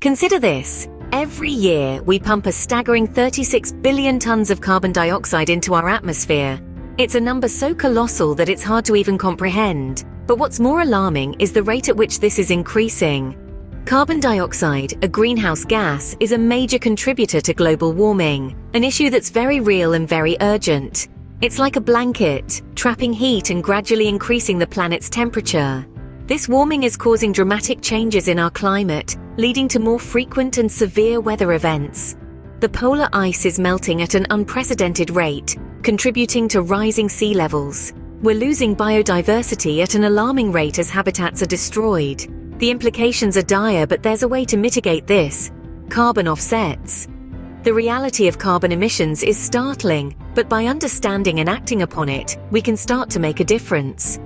Consider this. Every year, we pump a staggering 36 billion tons of carbon dioxide into our atmosphere. It's a number so colossal that it's hard to even comprehend. But what's more alarming is the rate at which this is increasing. Carbon dioxide, a greenhouse gas, is a major contributor to global warming, an issue that's very real and very urgent. It's like a blanket, trapping heat and gradually increasing the planet's temperature. This warming is causing dramatic changes in our climate, leading to more frequent and severe weather events. The polar ice is melting at an unprecedented rate, contributing to rising sea levels. We're losing biodiversity at an alarming rate as habitats are destroyed. The implications are dire, but there's a way to mitigate this: carbon offsets. The reality of carbon emissions is startling, but by understanding and acting upon it, we can start to make a difference.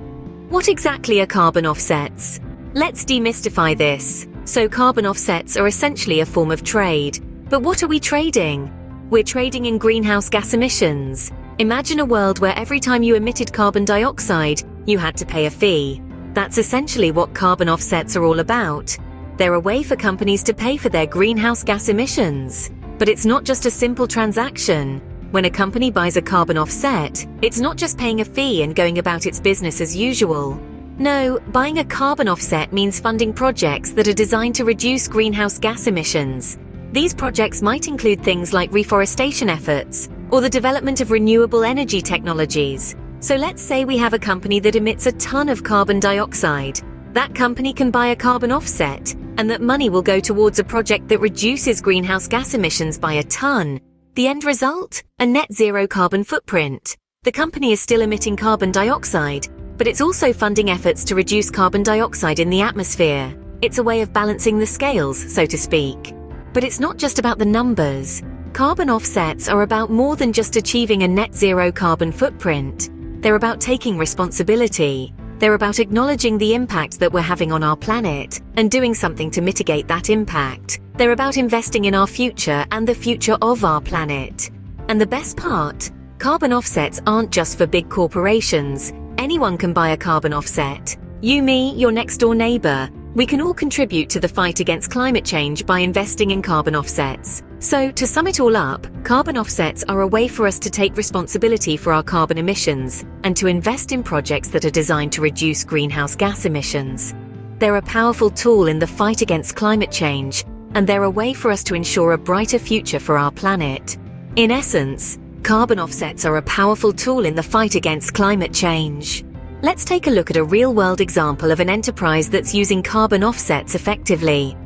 What exactly are carbon offsets? Let's demystify this. So carbon offsets are essentially a form of trade. But what are we trading? We're trading in greenhouse gas emissions. Imagine a world where every time you emitted carbon dioxide, you had to pay a fee. That's essentially what carbon offsets are all about. They're a way for companies to pay for their greenhouse gas emissions. But it's not just a simple transaction. When a company buys a carbon offset, it's not just paying a fee and going about its business as usual. No, buying a carbon offset means funding projects that are designed to reduce greenhouse gas emissions. These projects might include things like reforestation efforts or the development of renewable energy technologies. So let's say we have a company that emits a ton of carbon dioxide. That company can buy a carbon offset, and that money will go towards a project that reduces greenhouse gas emissions by a ton. The end result? A net zero carbon footprint. The company is still emitting carbon dioxide, but it's also funding efforts to reduce carbon dioxide in the atmosphere. It's a way of balancing the scales, so to speak. But it's not just about the numbers. Carbon offsets are about more than just achieving a net zero carbon footprint. They're about taking responsibility. They're about acknowledging the impact that we're having on our planet and doing something to mitigate that impact. They're about investing in our future and the future of our planet. And the best part? Carbon offsets aren't just for big corporations. Anyone can buy a carbon offset. You, me, your next door neighbor. We can all contribute to the fight against climate change by investing in carbon offsets. So, to sum it all up, carbon offsets are a way for us to take responsibility for our carbon emissions and to invest in projects that are designed to reduce greenhouse gas emissions. They're a powerful tool in the fight against climate change, and they're a way for us to ensure a brighter future for our planet. In essence, carbon offsets are a powerful tool in the fight against climate change. Let's take a look at a real-world example of an enterprise that's using carbon offsets effectively.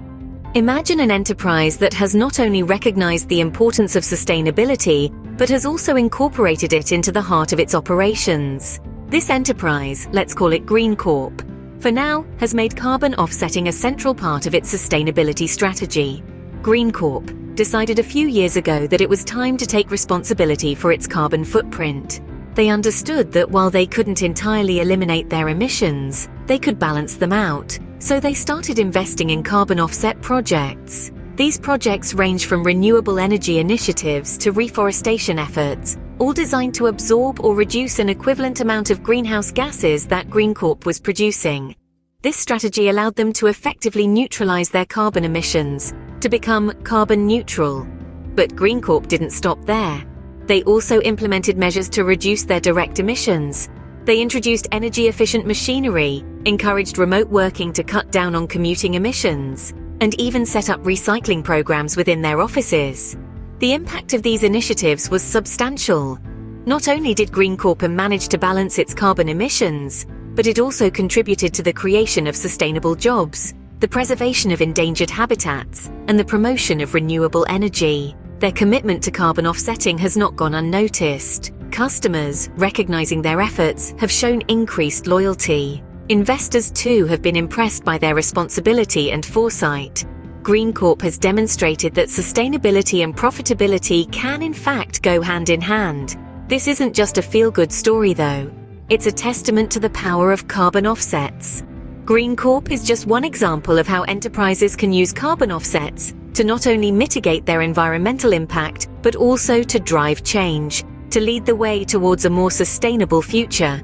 Imagine an enterprise that has not only recognized the importance of sustainability, but has also incorporated it into the heart of its operations. This enterprise, let's call it Green Corp, for now, has made carbon offsetting a central part of its sustainability strategy. Green Corp decided a few years ago that it was time to take responsibility for its carbon footprint. They understood that while they couldn't entirely eliminate their emissions, they could balance them out. So they started investing in carbon offset projects. These projects range from renewable energy initiatives to reforestation efforts, all designed to absorb or reduce an equivalent amount of greenhouse gases that Green Corp was producing. This strategy allowed them to effectively neutralize their carbon emissions, to become carbon neutral. But Green Corp didn't stop there. They also implemented measures to reduce their direct emissions. They introduced energy-efficient machinery, encouraged remote working to cut down on commuting emissions, and even set up recycling programs within their offices. The impact of these initiatives was substantial. Not only did Green Corp manage to balance its carbon emissions, but it also contributed to the creation of sustainable jobs, the preservation of endangered habitats, and the promotion of renewable energy. Their commitment to carbon offsetting has not gone unnoticed. Customers, recognizing their efforts, have shown increased loyalty. Investors too have been impressed by their responsibility and foresight. Green Corp has demonstrated that sustainability and profitability can in fact go hand in hand. This isn't just a feel-good story though. It's a testament to the power of carbon offsets. Green Corp is just one example of how enterprises can use carbon offsets to not only mitigate their environmental impact, but also to drive change, to lead the way towards a more sustainable future.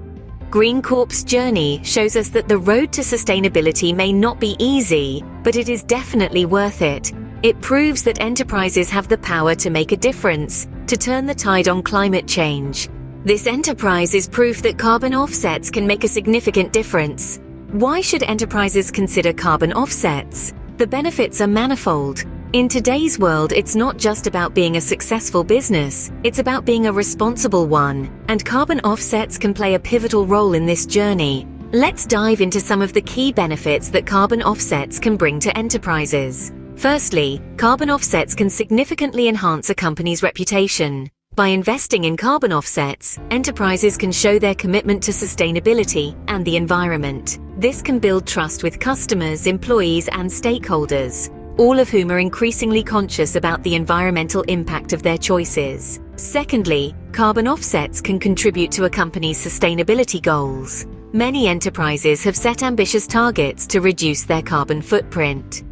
Green Corp's journey shows us that the road to sustainability may not be easy, but it is definitely worth it. It proves that enterprises have the power to make a difference, to turn the tide on climate change. This enterprise is proof that carbon offsets can make a significant difference. Why should enterprises consider carbon offsets? The benefits are manifold. In today's world, it's not just about being a successful business, it's about being a responsible one, and carbon offsets can play a pivotal role in this journey. Let's dive into some of the key benefits that carbon offsets can bring to enterprises. Firstly, carbon offsets can significantly enhance a company's reputation. By investing in carbon offsets, enterprises can show their commitment to sustainability and the environment. This can build trust with customers, employees, and stakeholders, all of whom are increasingly conscious about the environmental impact of their choices. Secondly, carbon offsets can contribute to a company's sustainability goals. Many enterprises have set ambitious targets to reduce their carbon footprint.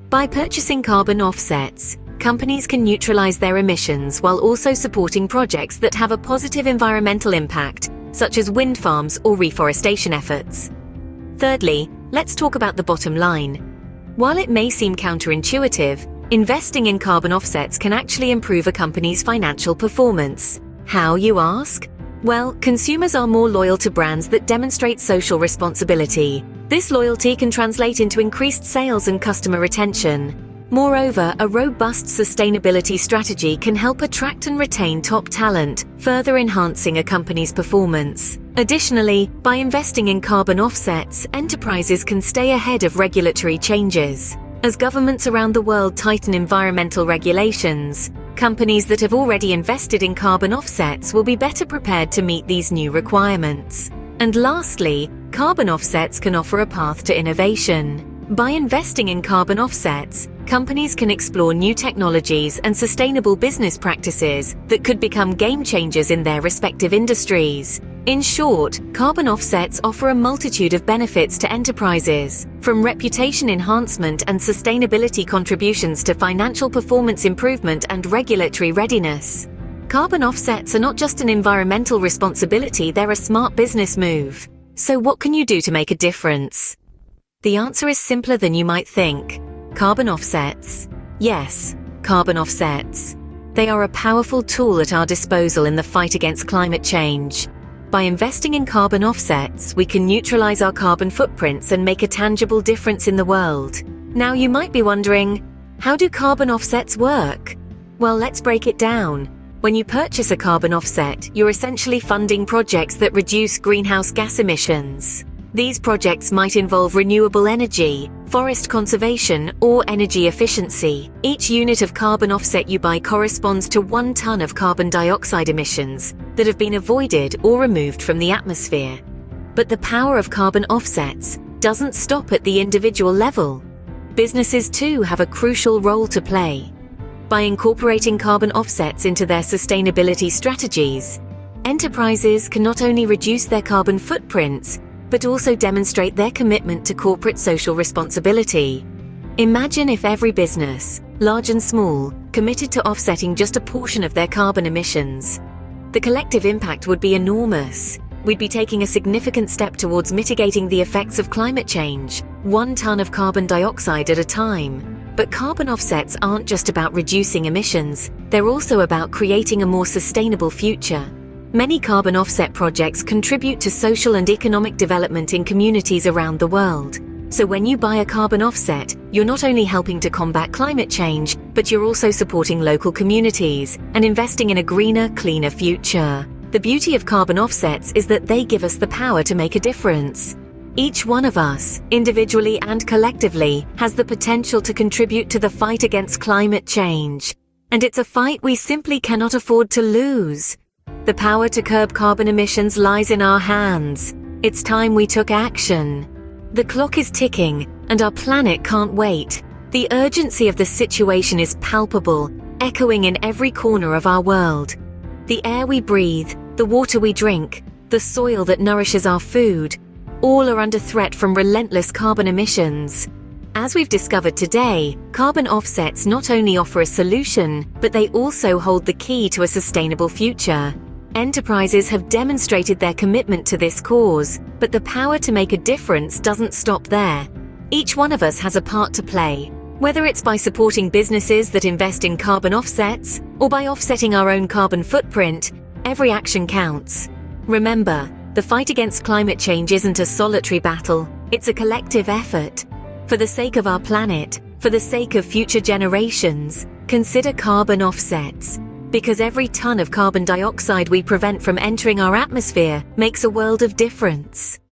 By purchasing carbon offsets, companies can neutralize their emissions while also supporting projects that have a positive environmental impact, such as wind farms or reforestation efforts. Thirdly, let's talk about the bottom line. While it may seem counterintuitive, investing in carbon offsets can actually improve a company's financial performance. How, you ask? Well, consumers are more loyal to brands that demonstrate social responsibility. This loyalty can translate into increased sales and customer retention. Moreover, a robust sustainability strategy can help attract and retain top talent, further enhancing a company's performance. Additionally, by investing in carbon offsets, enterprises can stay ahead of regulatory changes. As governments around the world tighten environmental regulations, companies that have already invested in carbon offsets will be better prepared to meet these new requirements. And lastly, carbon offsets can offer a path to innovation. By investing in carbon offsets, companies can explore new technologies and sustainable business practices that could become game changers in their respective industries. In short, carbon offsets offer a multitude of benefits to enterprises, from reputation enhancement and sustainability contributions to financial performance improvement and regulatory readiness. Carbon offsets are not just an environmental responsibility, they're a smart business move. So what can you do to make a difference? The answer is simpler than you might think. Carbon offsets. Yes, carbon offsets. They are a powerful tool at our disposal in the fight against climate change. By investing in carbon offsets, we can neutralize our carbon footprints and make a tangible difference in the world. Now you might be wondering, how do carbon offsets work? Well, let's break it down. When you purchase a carbon offset, you're essentially funding projects that reduce greenhouse gas emissions. These projects might involve renewable energy, forest conservation, or energy efficiency. Each unit of carbon offset you buy corresponds to 1 ton of carbon dioxide emissions that have been avoided or removed from the atmosphere. But the power of carbon offsets doesn't stop at the individual level. Businesses too have a crucial role to play. By incorporating carbon offsets into their sustainability strategies, enterprises can not only reduce their carbon footprints, but also demonstrate their commitment to corporate social responsibility. Imagine if every business, large and small, committed to offsetting just a portion of their carbon emissions. The collective impact would be enormous. We'd be taking a significant step towards mitigating the effects of climate change, 1 ton of carbon dioxide at a time. But carbon offsets aren't just about reducing emissions, they're also about creating a more sustainable future. Many carbon offset projects contribute to social and economic development in communities around the world. So when you buy a carbon offset, you're not only helping to combat climate change, but you're also supporting local communities and investing in a greener, cleaner future. The beauty of carbon offsets is that they give us the power to make a difference. Each one of us, individually and collectively, has the potential to contribute to the fight against climate change. And it's a fight we simply cannot afford to lose. The power to curb carbon emissions lies in our hands. It's time we took action. The clock is ticking, and our planet can't wait. The urgency of the situation is palpable, echoing in every corner of our world. The air we breathe, the water we drink, the soil that nourishes our food, all are under threat from relentless carbon emissions. As we've discovered today, carbon offsets not only offer a solution, but they also hold the key to a sustainable future. Enterprises have demonstrated their commitment to this cause, but the power to make a difference doesn't stop there. Each one of us has a part to play, whether it's by supporting businesses that invest in carbon offsets or by offsetting our own carbon footprint. Every action counts. Remember, the fight against climate change isn't a solitary battle, it's a collective effort. For the sake of our planet, for the sake of future generations, consider carbon offsets. Because every ton of carbon dioxide we prevent from entering our atmosphere makes a world of difference.